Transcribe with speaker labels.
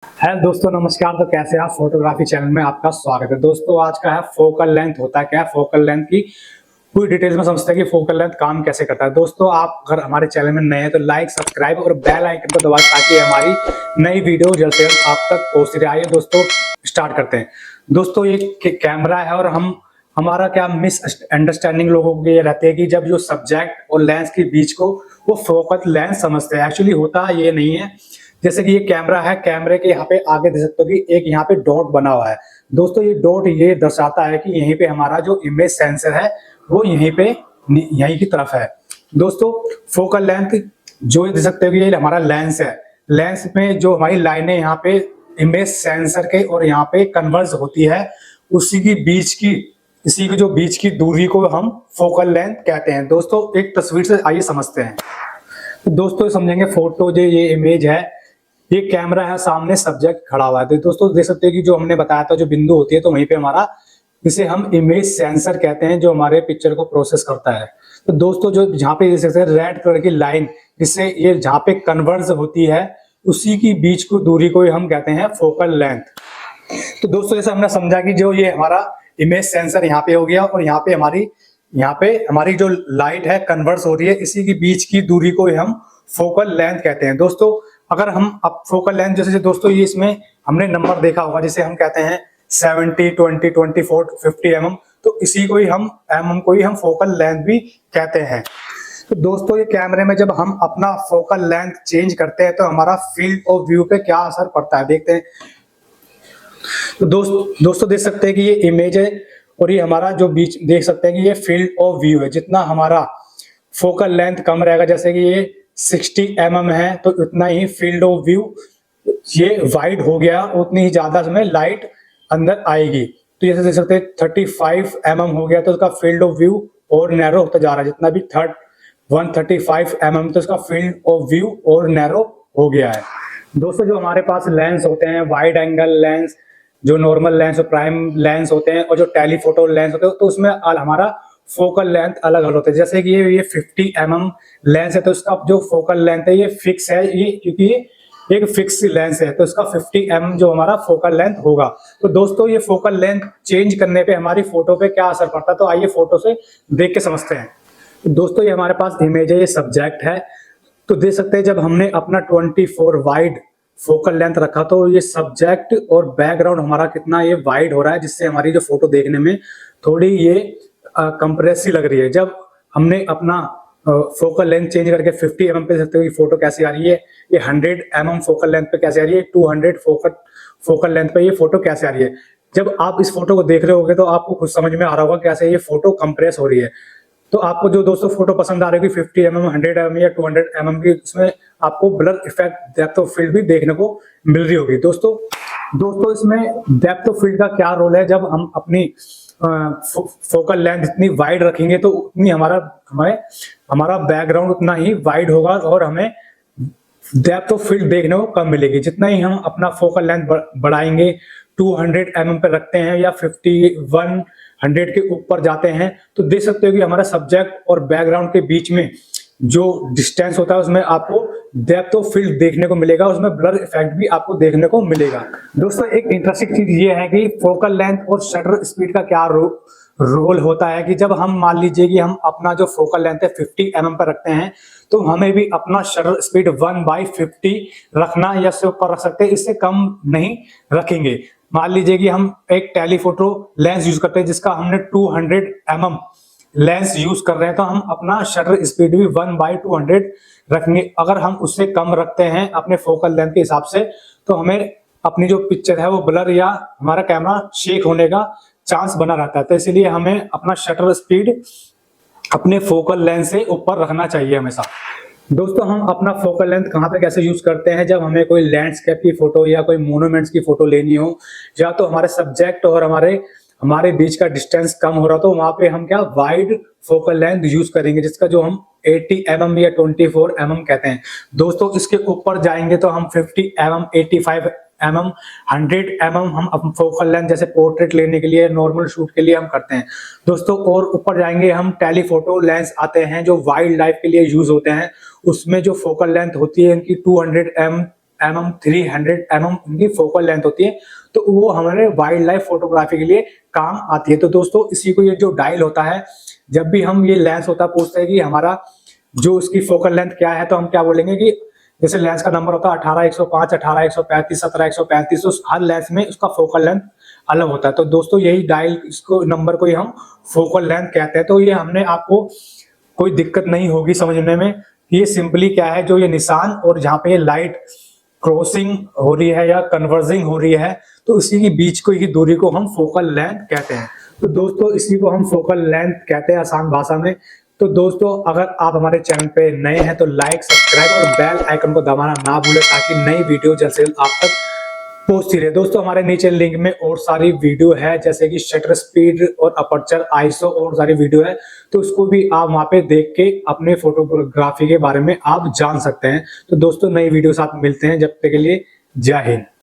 Speaker 1: Hello दोस्तों, नमस्कार। तो कैसे आप? फोटोग्राफी चैनल में आपका स्वागत है। दोस्तों, आज का है फोकल लेंथ होता है क्या। फोकल लेंथ की पूरी डिटेल्स में समझते हैं कि फोकल लेंथ काम कैसे करता है। दोस्तों, आप अगर हमारे चैनल में नए हैं तो लाइक, सब्सक्राइब और बेल आइकन को दबाएं ताकि हमारी नई वीडियो जल्द से जल्द आप तक पहुंचती रहे। आइए दोस्तों, स्टार्ट करते हैं। दोस्तों, ये कैमरा है और हमारा क्या मिस अंडरस्टैंडिंग लोगों को ये रहती है कि जब जो सब्जेक्ट और लेंस के बीच को वो फोकल लेंथ समझते हैं। एक्चुअली होता ये नहीं है। जैसे कि ये कैमरा है, कैमरे के यहाँ पे आगे देख सकते हो कि एक यहाँ पे डॉट बना हुआ है। दोस्तों, ये डॉट ये दर्शाता है कि यहीं पे हमारा जो इमेज सेंसर है वो यहीं की तरफ है। दोस्तों, फोकल लेंथ जो देख सकते हो कि ये हमारा लेंस है। लेंस में जो हमारी लाइनें यहाँ पे इमेज सेंसर के और यहाँ पे कन्वर्ज होती है, उसी की जो बीच की दूरी को हम फोकल लेंथ कहते हैं। दोस्तों, एक तस्वीर से आइए समझते हैं। तो दोस्तों, समझेंगे फोटो जो ये इमेज है, ये कैमरा है, सामने सब्जेक्ट खड़ा हुआ है। तो दोस्तों देख सकते हैं कि जो हमने बताया था जो बिंदु होती है, तो वहीं पे हमारा इसे हम इमेज सेंसर कहते हैं जो हमारे पिक्चर को प्रोसेस करता है। तो दोस्तों, जो जहाँ पे देख सकते हैं रेड कलर की लाइन, जिससे ये जहाँ पे कन्वर्ज होती है, उसी की बीच को दूरी को हम कहते हैं फोकल लेंथ। तो दोस्तों, जैसे हमने समझा कि जो ये हमारा इमेज सेंसर यहाँ पे हो गया और यहाँ पे हमारी जो लाइट है कन्वर्स हो रही है, इसी की बीच की दूरी को हम फोकल लेंथ कहते हैं। दोस्तों, अगर हम अब फोकल लेंथ जैसे दोस्तों ये इसमें हमने नंबर देखा होगा, जिसे हम कहते हैं 70, 20, 24, 50 mm। तो इसी को ही हम फोकल लेंथ भी कहते हैं। तो दोस्तों, ये कैमरे में जब हम अपना फोकल लेंथ चेंज करते हैं तो हमारा फील्ड ऑफ व्यू पे क्या असर पड़ता है, देखते हैं। तो दोस्तों देख सकते हैं कि ये इमेज है और ये हमारा जो बीच देख सकते हैं कि ये फील्ड ऑफ व्यू है। जितना हमारा फोकल लेंथ कम रहेगा, जैसे कि ये 60 mm है, तो उतना ही फील्ड ऑफ व्यू ये वाइड हो गया, उतनी ही ज्यादा इसमें लाइट अंदर आएगी। तो जैसे देख सकते हैं 35 mm हो गया तो उसका फील्ड ऑफ व्यू और नैरो होता जा रहा है। जितना भी 135 mm, तो इसका फील्ड ऑफ व्यू और नैरो हो गया है। दोस्तों, जो हमारे पास लेंस होते हैं, वाइड एंगल लेंस, जो नॉर्मल लेंस और प्राइम लेंस होते हैं, और जो टेलीफोटो लेंस होते हैं, तो उसमें हमारा फोकल लेंथ अलग अलग होता है। जैसे कि ये 50 mm लेंस है, तो इसका जो फोकल लेंथ है ये फिक्स है, ये क्योंकि ये एक फिक्स लेंस है, तो इसका 50 mm जो हमारा फोकल लेंथ होगा। तो दोस्तों, ये फोकल लेंथ चेंज करने पे हमारी फोटो पे क्या असर पड़ता है, तो आइए फोटो से देख के समझते हैं। तो दोस्तों, ये हमारे पास इमेज है, ये सब्जेक्ट है। तो देख सकते हैं जब हमने अपना 24 वाइड फोकल लेंथ रखा तो ये सब्जेक्ट और बैकग्राउंड हमारा कितना ये वाइड हो रहा है, जिससे हमारी जो फोटो देखने में थोड़ी ये कंप्रेस सी लग रही है। जब हमने अपना फोकल लेंथ चेंज करके 50 mm पे देख सकते हो कि फोटो कैसी आ रही है, ये 100 mm फोकल लेंथ पे कैसे आ रही है, 200 फोकल लेंथ पे ये फोटो कैसे आ रही है। जब आप इस फोटो को देख रहे होगे तो आपको खुद समझ में आ रहा होगा कैसे ये फोटो कंप्रेस हो रही है। तो आपको जो दोस्तों फोटो पसंद आ रही है 50 mm, 100 mm या 200 mm की, उसमें आपको blur effect, depth of field भी देखने को मिल रही होगी। दोस्तों इसमें डेप्थ ऑफ फील्ड का क्या रोल है। जब हम अपनी फोकल लेंथ इतनी वाइड रखेंगे तो उतनी हमारा बैकग्राउंड उतना ही वाइड होगा और हमें डेप्थ ऑफ फील्ड देखने को कम मिलेगी। जितना ही हम अपना फोकल लेंथ बढ़ाएंगे, 200 mm पे रखते हैं या 100 के ऊपर जाते हैं, तो देख सकते हो कि हमारा सब्जेक्ट और बैकग्राउंड के बीच में जो डिस्टेंस होता है उसमें आपको डेप्थ ऑफ फील्ड देखने को मिलेगा, उसमें ब्लर इफेक्ट भी आपको देखने को मिलेगा। दोस्तों, एक इंटरेस्टिंग चीज ये है कि फोकल लेंथ और शटर स्पीड का क्या रोल होता है कि जब हम मान लीजिए कि हम अपना जो फोकल लेंथ है 50 mm पर रखते हैं, तो हमें भी अपना शटर स्पीड 1/50 रखना या इससे ऊपर रख सकते हैं, इससे कम नहीं रखेंगे। मान लीजिए कि हम एक टेलीफोटो लेंस यूज करते हैं जिसका हमने 200 mm लेंस यूज कर रहे हैं, तो हम अपना शटर स्पीड भी 1/200 रखेंगे। अगर हम उससे कम रखते हैं अपने फोकल लेंथ के हिसाब से, तो हमें अपनी जो पिक्चर है वो ब्लर या हमारा कैमरा शेक होने का चांस बना रहता है। तो इसलिए हमें अपना शटर स्पीड अपने फोकल लेंथ से ऊपर रखना चाहिए हमेशा। दोस्तों, हम अपना फोकल लेंथ कहाँ पे कैसे यूज करते हैं, जब हमें कोई लैंडस्केप की फोटो या कोई मोन्यूमेंट्स की फोटो लेनी हो, या तो हमारे सब्जेक्ट और हमारे बीच का डिस्टेंस कम हो रहा, तो वहां पे हम क्या वाइड फोकल लेंथ यूज करेंगे, जिसका जो हम 80 mm या 24 mm कहते हैं। दोस्तों, इसके ऊपर जाएंगे तो हम 50 mm, 85 mm, 100 mm हम फोकल लेंथ जैसे पोर्ट्रेट लेने के लिए, नॉर्मल शूट के लिए हम करते हैं। दोस्तों, और ऊपर जाएंगे हम टेलीफोटो लेंस आते हैं जो वाइल्ड लाइफ के लिए यूज होते हैं, उसमें जो फोकल लेंथ होती है इनकी 200 mm 300 mm इनकी फोकल लेंथ होती है, तो वो हमारे वाइल्ड लाइफ फोटोग्राफी के लिए काम आती है। तो दोस्तों इसी को ये जो डायल होता है, जब भी हम ये लेंस होता है पूछते हैं कि हमारा जो उसकी फोकल लेंथ क्या है, तो हम क्या बोलेंगे कि जैसे लेंस का नंबर होता है 18-105, 18-135, 17-135, तो हर लेंस में उसका फोकल लेंथ अलग होता है। तो दोस्तों यही डायल इसको नंबर को ही हम फोकल लेंथ कहते हैं। तो ये हमने आपको कोई दिक्कत नहीं होगी समझने में, ये सिंपली क्या है, जो ये निशान और जहाँ पे लाइट क्रॉसिंग हो रही है या कन्वर्जिंग हो रही है, तो इसी के बीच को ही दूरी को हम फोकल लेंथ कहते हैं। तो दोस्तों इसी को हम फोकल लेंथ कहते हैं आसान भाषा में। तो दोस्तों अगर आप हमारे चैनल पे नए हैं तो लाइक, सब्सक्राइब और बेल आइकन को दबाना ना भूलें, ताकि नई वीडियो जल्द से जल्द आप तक पहुंचती रहे। दोस्तों हमारे नीचे लिंक में और सारी वीडियो है, जैसे कि शटर स्पीड और अपर्चर, आईएसओ और सारी वीडियो है, तो उसको भी आप वहां पे देख के अपने फोटोग्राफी के बारे में आप जान सकते हैं। तो दोस्तों नई वीडियो साथ मिलते हैं, जब तक के लिए जय हिंद।